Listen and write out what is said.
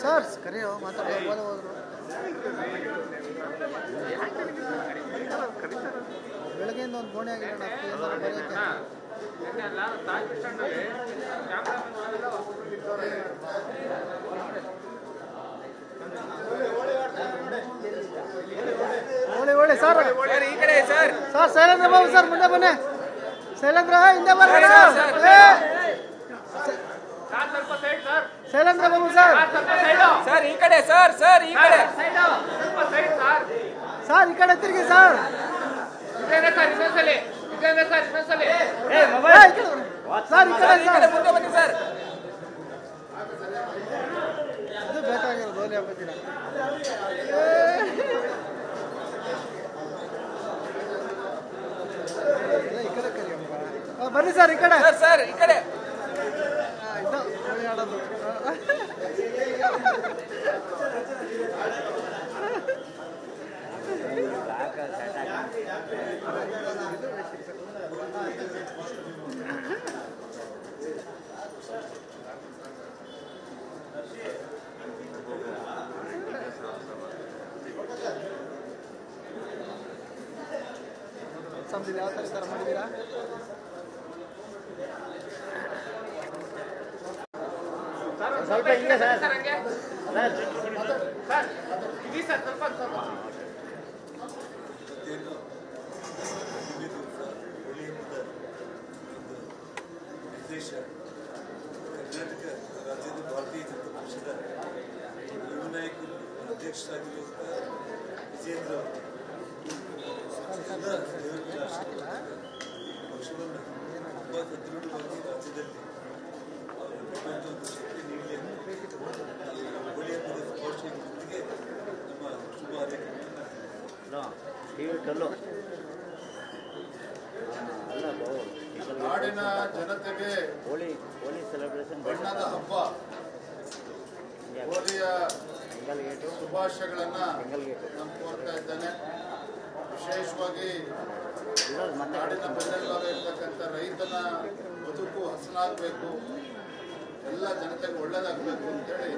Sir ಕರೆಯೋ ಮಾತಾಡೋ ಬೋಲೆ ಹೋದ್ರು ಬೆಳಗ್ಗೆಯಿಂದ ಒಂದು ಗೋಣೆ ಆಗಿರೋಣ ಒಳ್ಳೆ ಒಳ್ಳೆ ಸರ್ ಈ ಕಡೆ sir sir Shailendra Babu sir ಮುಂದೆ ಬನ್ನಿ ಶೈಲೇಂದ್ರ ಹಿಂದೆ ಬರ್ರಿ ಶೈಲೇಂದ್ರ ಬಾಬು ಸರ್ ಸರ್ ಈ ಕಡೆ ಸರ್ ಸರ್ ಈ ಕಡೆ ಸರ್ ಈ ಕಡೆ ತಿರುಗಿ ಸರ್ ಸರ್ ಈ ಕಡೆ ಮುಂದೆ ಬನ್ನಿ ಸರ್ ಅದು ಬೇಕಾಗಿರೋದು ಗೋಲಿ ಹಬ್ಬದಿನ ಈ ಕಡೆ ಕರಿಯಪ್ಪ ಬನ್ನಿ ಸರ್ ಈ ಕಡೆ ಸರ್ ಸರ್ ಈ ಕಡೆ ಇದು ಗೋಲಿ ಆಡೋದು ಯಾವ ಥರ ಮಾಡಿದ್ದೀರಾ ಸ್ವಲ್ಪ ಹಿಂಗೆ ಸರ್ ಸರ್ ಇಡಿ ಸರ್ ಸ್ವಲ್ಪ ಸ್ವಲ್ಪ ನಿರ್ದೇಶ ಕರ್ನಾಟಕ ರಾಜ್ಯದ ಭಾರತೀಯ ಜನತಾ ಪಕ್ಷದ ಯುವ ನಾಯಕರು ಅಧ್ಯಕ್ಷರಾಗಿರುವಂಥ ವಿಜೇಂದ್ರ ಪಕ್ಷವನ್ನು ತುಂಬ ಸದೃಢವಾಗಿ ರಾಜ್ಯದಲ್ಲಿ ಅವರು ಒಂದು ಶಕ್ತಿ ನೀಡಲಿ ಹೋಳಿ ಹಬ್ಬದ ಶುಭಾಶಯಗಳೊಂದಿಗೆ ನಮ್ಮ ಶುಭ ನಾಡಿನ ಜನತೆಗೆ ಹೋಳಿ ಸೆಲೆಬ್ರೇಷನ್ ಬಣ್ಣದ ಹಬ್ಬ ಹೋಲಿಯ ಶುಭಾಶಯಗಳನ್ನು ನಾನು ಕೋರ್ತಾ ಇದ್ದೇನೆ. ವಿಶೇಷವಾಗಿ ನಾಡಿನ ಬೆನ್ನೆಲುಬಾಗಿ ಇರ್ತಕ್ಕಂಥ ರೈತನ ಬದುಕು ಹಸನಾಗಬೇಕು, ಎಲ್ಲ ಜನತೆಗೆ ಒಳ್ಳೇದಾಗಬೇಕು ಅಂತೇಳಿ